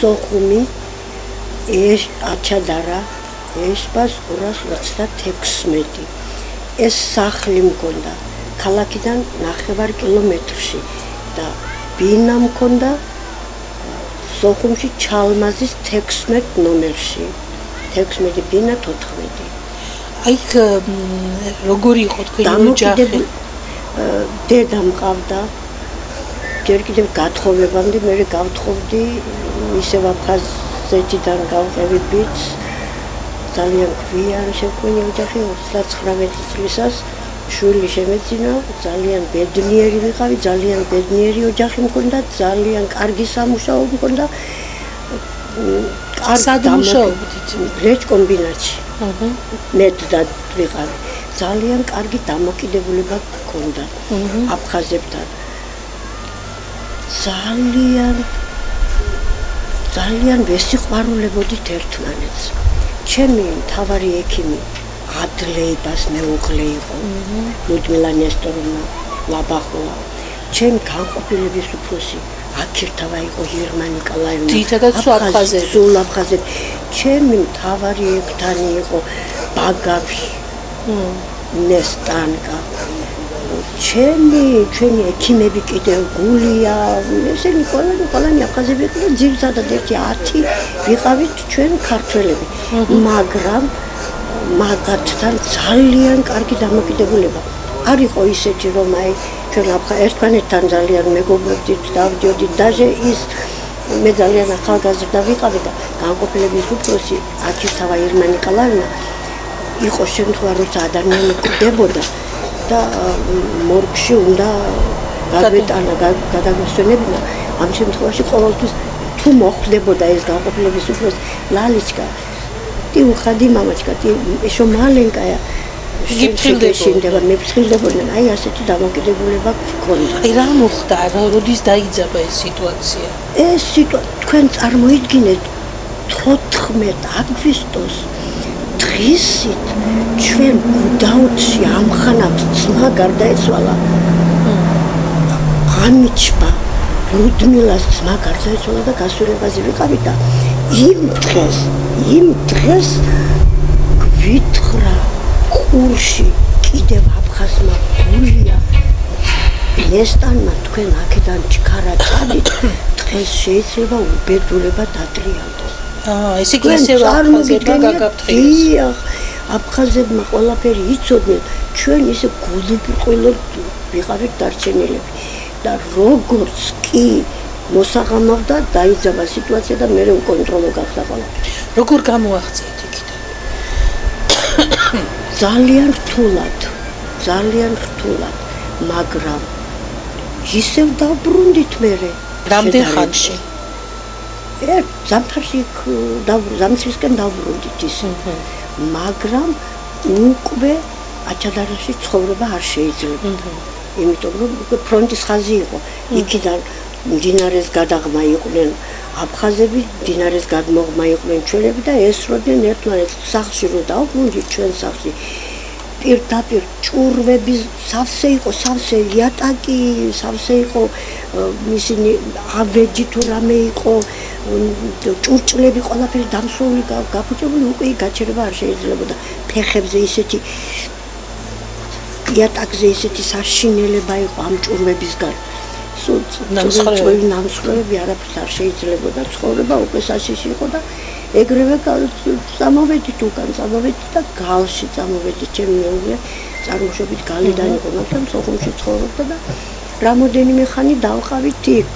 სოხუმი აჩადარა ეშბას 226. ეს სახლი მქონდა ქალაქიდან 9 კილომეტრში და ბინა მქონდა სოხუმში ჩალმაზის 16 ნომერში. 16 ბინა 14. აიქ როგორი იყო თქვენი ოჯახი? დედა მყავდა. ჯერ კიდევ გათხოვებამდე მე გავთხოვდი ისევ აფხაზეთიდან გავყევი ბიჭს. ძალიან გვიან შეკვენი ოჯახი 39 წლისას შვილი შემეძინა, ძალიან ბედნიერი ვიყავი, ძალიან ბედნიერი ოჯახი მქონდა, ძალიან კარგი სამუშაო მქონდა. სად მუშაობდით? რეჭ კომბინატში. მეტად ვიყავი. ძალიან კარგი დამოკიდებულება მქონდა აფხაზებთან. ძალიან ვესიყვარულებოდით ერთმანეთს. ჩემი მთავარი ექიმი ადლეიბას მეუღლე იყო. ლუდმილა ნესტოროვნა ლაბახოვა. ჩემი განყოფილების უფროსი აქირთავა იყო ირმა ნიკოლაევნა. ძირითადად სულ აფხაზები. ჩემი მთავარი ექთანი იყო ბაგაფშ ნესტანკა. ჩემი ექიმები კიდევ გულია, ესენი ყველანი აფხაზები იყვნენ, ძირითადად 1-10 ვიყავით ჩვენ ქართველები. მაგრამ მაგათთან ძალიან კარგი დამოკიდებულება. არ იყო ისეთი რომ აი ჩვენ ერთმანეთთან ძალიან მეგობრობდით, დავდიოდით, даже ის მე ძალიან ახალგაზრდა ვიყავი და განყოფილების უფროსი აქირთავა ირმა ნიკოლაევნა იყო შემთხვევა როცა ადამიანი კვდებოდა და მორგში უნდა გადაგვესვენებინა. ამ შემთხვევაში ყოველთვის თუ მოხდებოდა ეს განყოფილების უფროსი ლალიჩკა ты уходи, мамочка, ты еще маленькая. მე ფრთხილდებოდნენ, აი ასეთი დამოკიდებულება გქონდა. აი რა მოხდა, როდის დაიძაბა ეს სიტუაცია? ეს თქვენ წარმოიდგინეთ 14 აგვისტოს დღისით ჩვენ გუდაუთში ამხანად ძმა გარდაეცვალა. ანიჩბა ლუდმილას ძმა გარდაეცვალა და გასვლებაზე ვიყავი და იმ დღეს გვითხრა ყურში კიდევ აფხაზმა გულია ნესტანმა თქვენ აქედან ჩქარა წადით დღეს შეიძლება უბედურება დატრიალდოს. ესე იგი ისევ აფხაზებმა გაგაფრთხილეს. დიახ, აფხაზებმა ყველაფერი იცოდნენ, ჩვენ ისე გულუბრყვილოდ ვიყავით დარჩენილები და როგორც კი მოსაღამავდა დაიძაბა სიტუაცია და მე უკონტროლო გახდა ყველაფერი. როგორ გამოაღწიეთ იქიდან? ძალიან რთულად, მაგრამ ისევ დავბრუნდით მერე. რამდენ ხანში? ზამთარში ზამთრისკენ დავბრუნდით ისე. მაგრამ უკვე აჩადარაში ცხოვრება არ შეიძლება. იმიტომ რომ ფრონტის ხაზი იყო. იქიდან მდინარეს გადაღმა იყვნენ აფხაზები, მდინარეს გადმოღმა იყვნენ ჩვენები და ესროდნენ ერთმანეთს. სახლში რო დავბრუნდით ჩვენ სახლში პირდაპირ ჭურვების სავსე იყო, იატაკი სავსე იყო, ისინი ავეჯი თუ რამე იყო, ჭურჭლები ყველაფერი დამსვეული გაფუჭებული, უკვე გაჩერება არ შეიძლებოდა. ფეხებზე ისეთი იატაკზე ისეთი საშინელება იყო ამ ჭურვებისგან. ნამსხვრევები არაფერს არ შეიძლებოდა. ცხოვრება უკვე საშიში იყო და ეგრევე წამოვედით უკან, და გალში წამოვედით. ჩემი მეუღლე წარმოშობით გალიდან იყო, მაგრამ სოხუმში ცხოვრობდა და რამოდენიმე ხანი დავყავით იქ.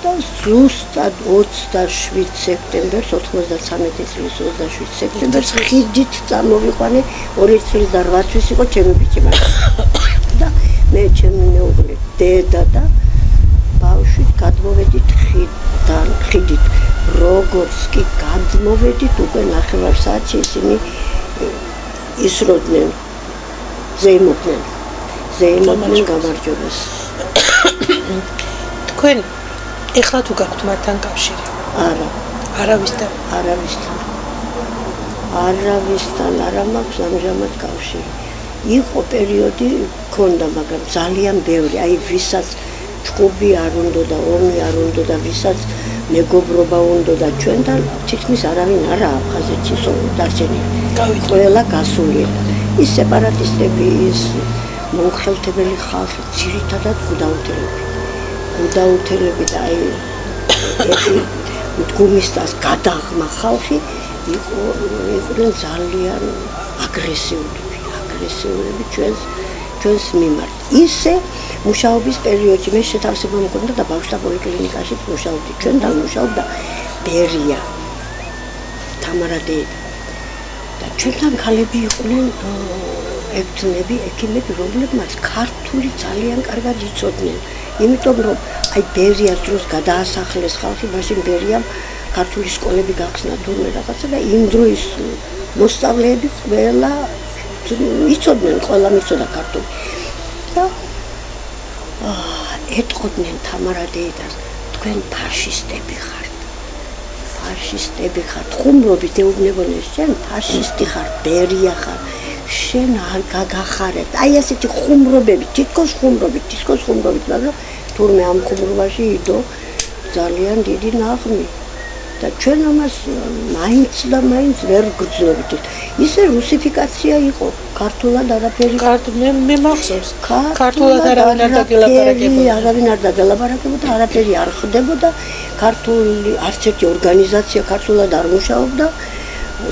და ზუსტად 27 სექტემბერს 93 წლის 27 სექტემბერს ხიდით წამოვიყვანე 2 წლის და 8 თვის იყო ჩემი ბიჭი და მე ჩემი მეუღლე დედა და ბავშვით გადმოვედით ხიდით. როგორც კი გადმოვედით უკვე 9 საათში ისინი ისროდნენ, ზეიმობდნენ გამარჯვებას. თქვენ ეხლა თუ გაქვთ მათთან კავშირი? არა. არავისთან არ მაქვს ამჟამად კავშირი. იყო პერიოდი მქონდა, მაგრამ ძალიან ბევრი, აი ვისაც ჭუბი არ უნდა და ომი არ უნდა და ვისაც მეგობრობა უნდა და ჩვენთან თითქმის არავინ არა აფხაზეთში დარჩენილი. გავიდა. ყველა გასულია. ის სეპარატისტები, ის მომხელთებელი ხალხი, ძირითადად გუდაუთელები და აი მდგომისას გადაღმა ხალხი იყვნენ ძალიან აგრესიულები ჩვენს მიმართ. ისე მუშაობის პერიოდში მე შეთავსება მქონდა და ბავშვთა პოლიკლინიკაში მუშაობდი. ჩვენთან მუშაობდა ბერია, თამარა დედა. და ჩვენთან ქალები იყვნენ ექიმები, რომლებმაც ქართული ძალიან კარგად იცოდნენ. იმიტომ რომ აი ბერიას დროს გადაასახლეს ხალხი, მაშინ ბერიამ ქართული სკოლები გახსნა თურმე რაღაცა და იმ დროის მოსწავლეები ყველა იცოდნენ, ყველა მიცოდა ქართული. და ეტყოდნენ თამარა დედას, თქვენ ფაშისტები ხართ. ფაშისტები ხართ, ხუმრობით ეუბნებოდნენ, შენ ფაშისტი ხარ, ბერია ხარ, შენ არ გაგახარებ. აი ასეთი ხუმრობები, თითქოს ხუმრობით, მაგრამ თურმე ამ ხუმრობაში იდო ძალიან დიდი ნაღმი. და ჩვენ ამას მაინც ვერ გრძნობთ. ისე რუსიფიკაცია იყო, ქართულად არაფერი. მე მახსოვს. ქართულად არავინ არ დაგელაპარაკებოდა. არავინ არ დაგელაპარაკებოდა, არაფერი არ ხდებოდა. ქართული არც ერთი ორგანიზაცია ქართულად არ მუშაობდა.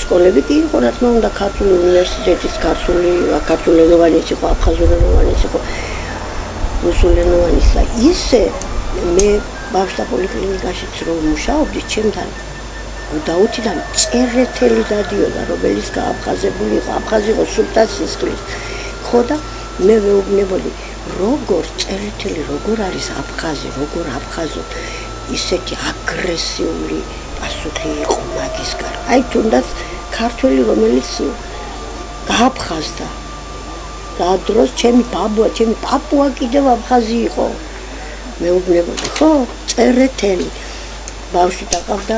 სკოლები კი იყო, რა თქმა უნდა, ქართული უნივერსიტეტის ქართულენოვანიც იყო, აფხაზურენოვანიც იყო, რუსულენოვანიც და ისე მე ბავშვთა პოლიკლინიკაშიც რომ მუშაობდი, ჩემთან გუდაუთიდან წერეთელი დადიოდა, რომელიც გააფხაზებული იყო, აფხაზი იყო სულთან სისხლის. ხო და მე ვეუბნებოდი, როგორ წერეთელი, როგორ არის აფხაზი, როგორ აფხაზო, ისეთი აგრესიული პასუხი იყო მაგისგან. აი თუნდაც ქართველი, რომელიც გააფხაზდა. და დროს ჩემი პაპუა კიდევ აფხაზი იყო. მეუბნებოდი, ხო, წერეთელი. ბავშვი დაყავდა,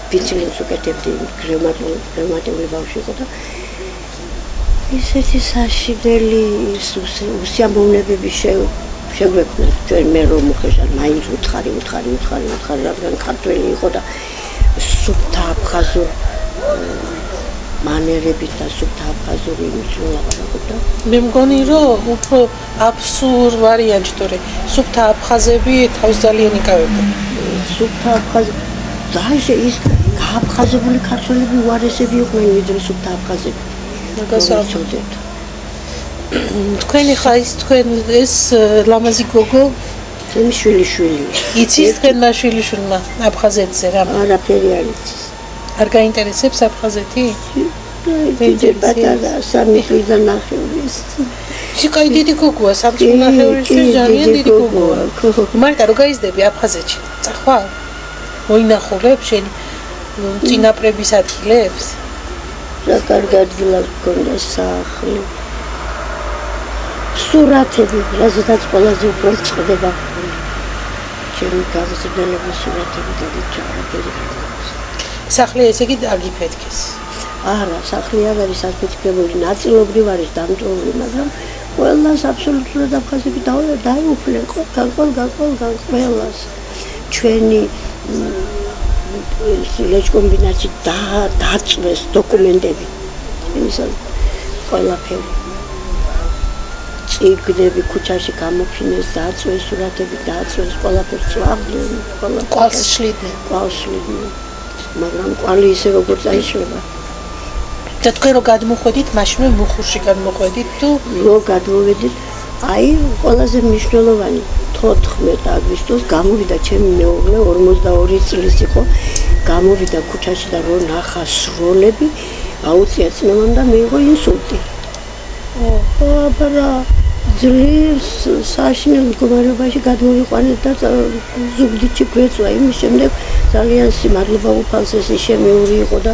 ბიცილინს უკეთებდი, რევმატული ბავშვი იყო და ისეთი საშიდელი უსიამოვნებები შეგვექმნა. ჩვენ მე რომ უხეშად მაინც უთხარი, რადგან ქართველი იყო და სუფთა აფხაზურ მანერებით და სუფთა აფხაზური იმით ლაპარაკობდა. მე მგონი რომ უფრო აბსურდ ვარიანტი თორე სუფთა აფხაზები თავს ძალიან იკავებდნენ. სუფთა აფხაზები დაჟე ის გააფხაზებული ქართველები უარესები იყვნენ ვიდრე სუფთა აფხაზები. მაგასავწოდეთ. თქვენ ეს ლამაზი გოგო ჩემი შვილი. იცის თქვენმა შვილიშვილმა აფხაზეთზე რა? არაფერი არ იცის. არ გაინტერესებს აფხაზეთი? დიდი პატარა 3 წლიდან ნახევრის. შეკაი დიდი გოგოა, 3 წლის ნახევრის ძალიან დიდი გოგოა. მარტო რო გაიზდები აფხაზეთში, წახვალ? მოინახულებ შენ წინაპრების ადგილებს? რა კარგი ადგილად გქონდა სახლი. სურათები, რაზედაც ყველაზე უფრო წყდება. ჩემი გაზრდელების სურათები და არაფერი არ აქვს. სახლი ესე იგი დაგიფეთქეს. არა, სახლი არ არის აფეთქებული, ნაწილობრივ არის დამწვეული, მაგრამ ყველას აბსოლუტურად აფხაზები დაეუფლენ, ყველას. ჩვენი ლეჩკომბინატში დაწვეს დოკუმენტები. იმისა ყველაფერი. წიგნები ქუჩაში გამოფინეს, დაწვეს, სურათები დაწვეს, ყველაფერს წვავდნენ, კვალს შლიდნენ. მაგრამ კვალი ისე როგორ წაიშლება. და თქვენ რო გადმოხვედით, მაშინვე მუხურში გადმოხვედით თუ რო გადმოვედით, აი ყველაზე მნიშვნელოვანი 14 აგვისტოს გამოვიდა ჩემი მეუღლე 42 წლის იყო, გამოვიდა ქუჩაში და რო ნახა სროლები, აუწია წნევამ და მიიღო ინსულტი. აბა ძლივს საშინელ მდგომარეობაში გადმოვიყვანეთ და ზუგდიდში გვეწვა. იმის შემდეგ ძალიან სიმადლობა უფალს ეს შემეული იყო და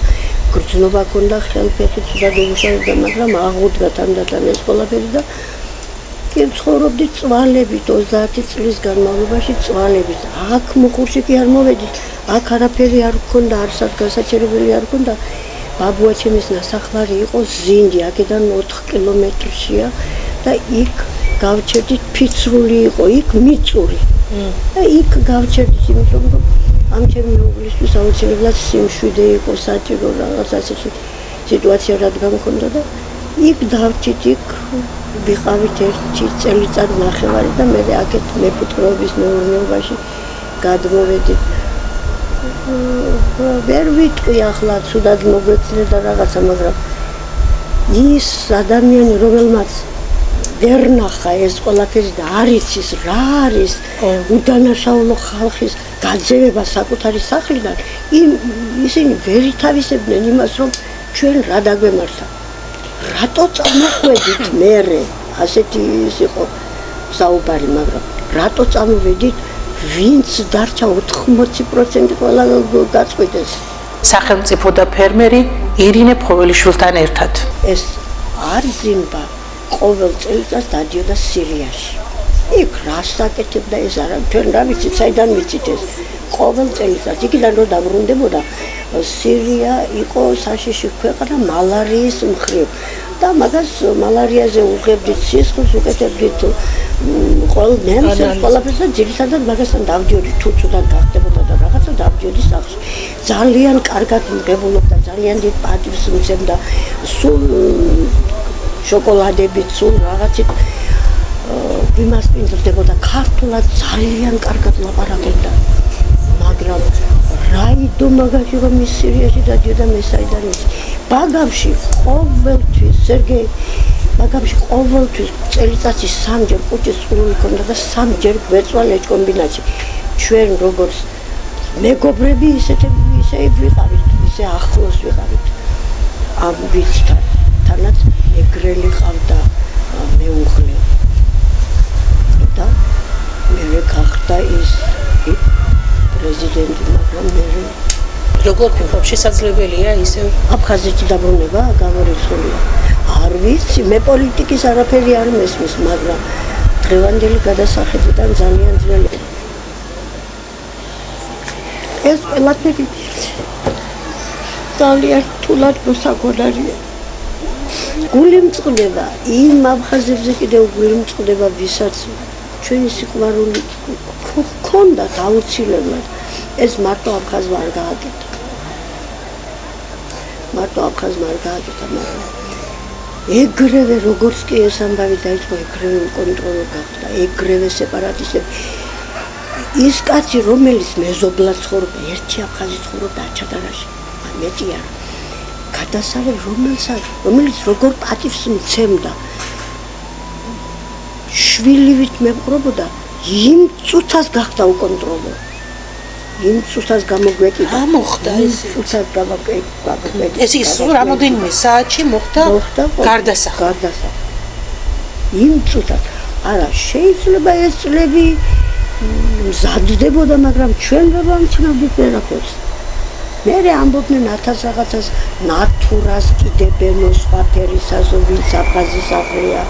გრძნობა ჰქონდა, ხელფეხი ცუდად უმუშავებდა, მაგრამ აღუდგა თანდათან ეს ყველაფერი და კი ცხოვრობდი წვალებით 30 წლის განმავლობაში წვალებით. აქ მუხურში კი არ მოვედით, აქ არაფერი არ ჰქონდა, არსად გასაჩერებელი არ ჰქონდა. ბაბუა ჩემის ნასახლარი იყო ზინდი, აქედან 4 კილომეტრშია და იქ გავჩერდით, ფიცრული იყო, იქ მიწური. და იქ გავჩერდით, იმიტომ რომ ამ ჩემი მეუღლისთვის აუცილებლად სიმშვიდე იყო საჭირო რაღაც ასეთი სიტუაცია რადგან მქონდა და იქ დავჭით, იქ ვიყავით ერთი წელიწად ნახევარი და მე აქეთ მეფუტკრეობის მეურნეობაში გადმოვედით. ვერ ვიტყვი ახლა ცუდად მოგვეცნე და რაღაცა, მაგრამ ის ადამიანი, რომელმაც ვერ ნახა ეს ყველაფერი და არ იცის რა არის უდანაშაულო ხალხის გაძევება საკუთარი სახლიდან, ისინი ვერ ითავისებდნენ იმას, რომ ჩვენ რა დაგვემართა. რატო წამოხვედით მერე, ასეთი ის იყო საუბარი, მაგრამ რატო წამოვედით, ვინც დარჩა 80% ყველა გაწყვიტეს. სახელმწიფო და ფერმერი ირინე ფოველიშვილთან ერთად. ეს არზიმბა ყოველ წელიწადს დადიოდა სირიაში. იქ რას აკეთებდა ეს არა, ჩვენ რა ვიცით, საიდან ვიცით ეს. ყოველ წელიწადს იქიდან რომ დაბრუნდებოდა, სირია იყო საშიში ქვეყანა მალარიის მხრივ. და მაგას მალარიაზე უღებდით სისხლს, უკეთებდით ნემსებს, ყველაფერს და ძირითადად მაგასთან დავდიოდი, თუ ცუდად გახდებოდა და რაღაცა დავდიოდი სახლში. ძალიან კარგად მღებულობდა, ძალიან დიდ პატივს მცემდა, სულ შოკოლადებით, სულ რაღაცით ვიმასპინძლდებოდა, ქართულად ძალიან კარგად ლაპარაკობდა. მაგრამ რაიდო მაგაში რომ ის სირიაში დადიოდა მე საიდან ის ბაგამში ყოველთვის სერგეი ბაგამში ყოველთვის წელიწადში 3 ჯერ კუჭის წყლული ქონდა და 3 ჯერ გვეწვა ლეჭკომბინატში. ჩვენ როგორც მეგობრები ისე ვიყავით, ისე ახლოს ვიყავით. ამ ვიცთან თანაც ეგრელი ყავდა მეუღლე და მე გახდა ის პრეზიდენტი, მაგრამ მე როგორ ფიქრობ, შესაძლებელია ისე აფხაზეთში დაბრუნება გამორიცხულია? არ ვიცი, მე პოლიტიკის არაფერი არ მესმის, მაგრამ დღევანდელი გადასახედიდან ძალიან ძნელია. ეს ყველაფერი ძალიან რთულად მოსაგონარია. გული მწყდება, იმ აფხაზებზე კიდევ გული მწყდება, ვისაც ჩვენი სიყვარული ჰქონდათ აუცილებლად. ეს მარტო აფხაზმა არ გააკეთა. მაგრამ ეგრევე როგორც კი ეს ამბავი დაიწყო, ეგრევე უკონტროლო გახდა, ეგრევე სეპარატისტები. ის კაცი, რომელიც მეზობლად ცხოვრობდა, ერთი აფხაზი ცხოვრობდა აჩადარაში, მეტი არა. გადასალევ რომელიც როგორ პატივს მცემდა, შვილივით მეპყრობოდა, იმ წუთას გახდა უკონტროლო. იმ წუთას გამოგვეკიდა. მოხდა ეს წუთას გამოგვეკიდა. ეს ის რამოდენიმე საათში მოხდა გარდასახადი. იმ წუთას. არა, შეიძლება ეს წლები მზადდებოდა, მაგრამ ჩვენ ვერ ვამჩნევდით ვერაფერს. მერე ამბობდნენ 1000 რაღაცას ნატურას კიდებენო სხვა ფერისას, ვინც აფხაზის სახლია.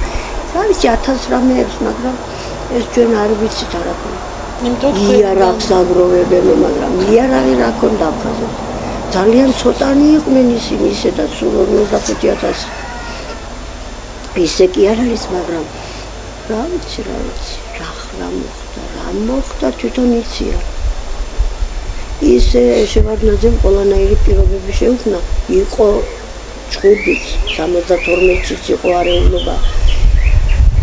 რა ვიცი 1000 რამეებს, მაგრამ ეს ჩვენ არ ვიცით არაფერი. იარაღს აგროვებენ, მაგრამ იარაღი რა ქონდა აფხაზეთს. ძალიან ცოტანი იყვნენ ისინი, ისედაც სულ 45000. ისე კი არ არის, მაგრამ რა ვიცი, რა მოხდა, თვითონ იციან. ისე შევარდნაძემ ყველანაირი პირობები შეუქმნა, იყო ჭუბიც, 72-იც იყო არეულობა,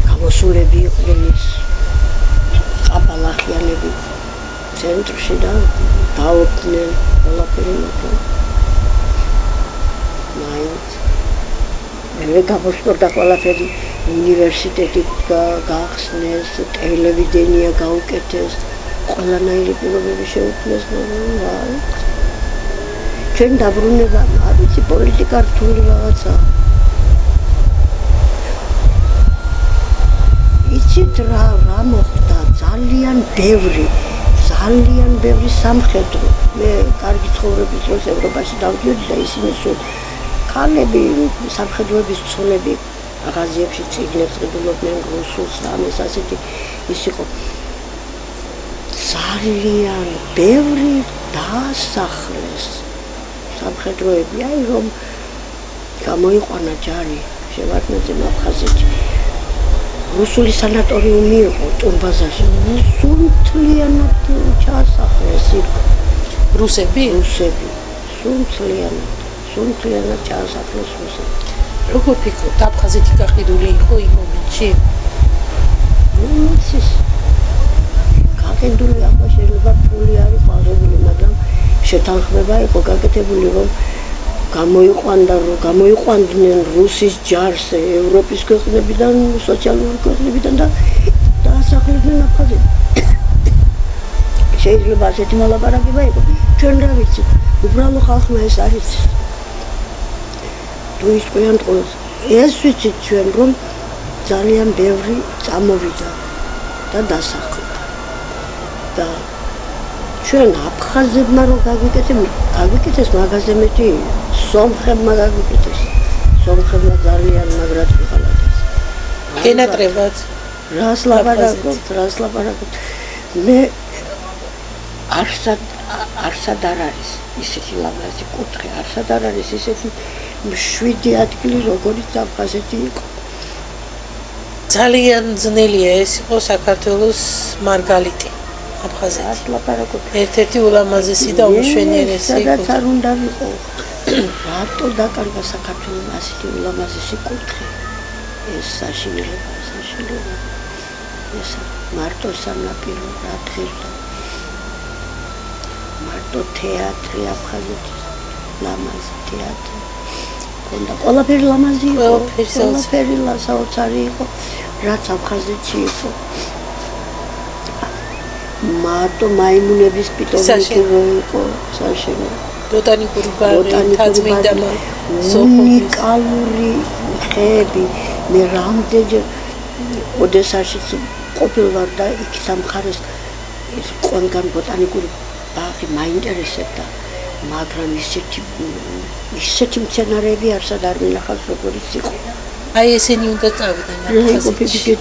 გამოსულები იყვნენ ის ყაბალახიანები ცენტრში და დაობდნენ ყველაფერი მაგრამ მაინც მე გამოსწორდა ყველაფერი, უნივერსიტეტი გახსნეს, ტელევიდენია გაუკეთეს, ყველანაირი პირობები შეუქმნეს, მაგრამ ჩვენ დაბრუნება, არ ვიცი, პოლიტიკა რთული რაღაცა. იცით რა მოხდა, ძალიან ბევრი სამხედრო. მე კარგი ცხოვრების დროს ევროპაში დავდიოდი და ისინი სულ ქალები, სამხედროების ცოლები აღაზიებში წიგნებს ყიდულობდნენ, რუსულს და ამას ასეთი ის იყო. ძალიან ბევრი დაასახლეს სამხედროები, აი რომ გამოიყვანა ჯარი შევარდნაძემ აფხაზეთში. რუსული სანატორიუმი იყო ტურბაზაში, სულ მთლიანად ჩაასახლეს იქ. რუსები? რუსები. სულთლიანად ჩაასახლეს რუსები. როგორ ფიქრობთ, აფხაზეთი გაყიდული იყო იმ მომენტში? ის გაყიდული ახლა შეიძლება ფული არ იყო აღებული, მაგრამ შეთანხმება იყო გაკეთებული, რომ გამოიყვანდნენ რუსის ჯარს ევროპის ქვეყნებიდან, სოციალური ქვეყნებიდან და დაასახლებდნენ აფხაზეთს. შეიძლება ასეთი მოლაპარაკება იყო. ჩვენ რა ვიცით, უბრალო ხალხმა ეს არ იცის. თუ ისყვიან ყოველს, ეს ვიცით ჩვენ, რომ ძალიან ბევრი წამოვიდა და დასახლდა. და ჩვენ აფხაზებმა რომ გაგვიკეთეს მაგაზე მეტი სომხებმა გაგვიკეთეს. სომხებმა ძალიან მაგრად ვიყალათეს. გენატრებად. რას ლაპარაკობთ? მე არსად არ არის ისეთი ლამაზი კუთხე, არსად არ არის ისეთი მშვიდი ადგილი, როგორიც აფხაზეთი იყო. ძალიან ძნელია ეს იყო საქართველოს მარგალიტი აფხაზეთი. ლაპარაკობთ. ერთ-ერთი ულამაზესი და უმშვენიერესი იყო. სადაც არ უნდა ვიყო. რატო დაკარგა საქართველოს ასეთი ულამაზესი კუთხე? ეს საშინელება. ეს მარტო სანაპირო რა დღეა. მარტო თეატრი აფხაზეთის ლამაზი თეატრი. ყველაფერი ლამაზი იყო, ყველაფერი საოცარი იყო, რაც აფხაზეთში იყო. მარტო მაიმუნების პიტომეთი იყო საშენო. ბოტანიკური ბაღი, თაწმინდა უნიკალური ხეები. მე რამდენჯერ ოდესაშიც ყოფილ ვარ და იქ სამხარეს ეს ყველგან ბოტანიკური ბაღი მაინტერესებდა, მაგრამ ისეთი მცენარეები არსად არ მინახავს, როგორიც იყო. აი ესენი უნდა წავიდნენ აფხაზეთში.